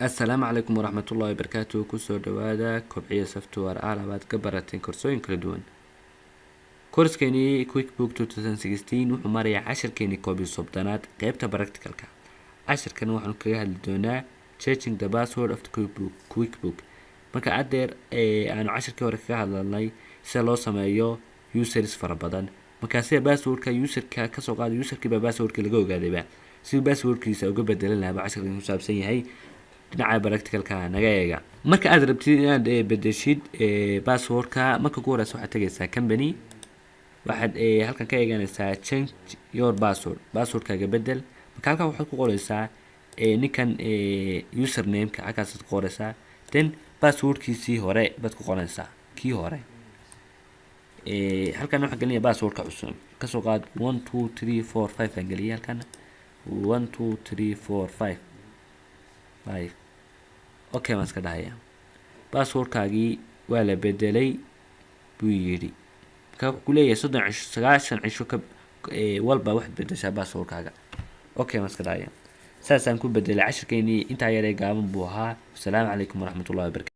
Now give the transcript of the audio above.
السلام عليكم ورحمة الله وبركاته. كسو دوادا كوبعية سوفتوار عالبات كبرتين كورسوين كلا دوان. كورس كيني كويك بوك 2016 وحو ماريا 10 كيني كوبي صبدانات قيبتا براكتيكالكا 10 كان وحو كيها لدونا changing the password of the quick book marka adeer aanu 10 kii hore kaga hadlalnay sida loo sameeyo users fara badan markaasee passwordka userka ka soo qaad userkii baa passwordka laga ogaadayba si passwordkiisa uga bedelan lahaa 10 ku saabsan yahay dhinaca practicalka naga eega marka aad rabtid inaad bedeshid passwordka marka ku horeysa waxaad tagaysaa company waxaad halkan ka eeganaysaa change your passwordkaaga bedel marka halkan waxaad ku qoraysaa ninkan username-ka halkaas ku qoraysaa then passwordkiisii hore baad ku qoraysaa kii hore halkan waxaan gelinayaa passwordka cusub ka soo qaad 1 2 3 4 5 aan geliyaa halkan 1 2 3 4 5 okay ma iska dhahaya passwordkaagii waa la bedelay buu yidhi marka wuxuu leeyahay 39 cisho ka walba waxaad bedeshaa passwordkaaga okay ma iska dhahaya saasaan ku bedelay 10 keenii inta yar ee gaaban buu ahaa. Assalaamu calaykum waraxmatullaahi wabarakaatuh.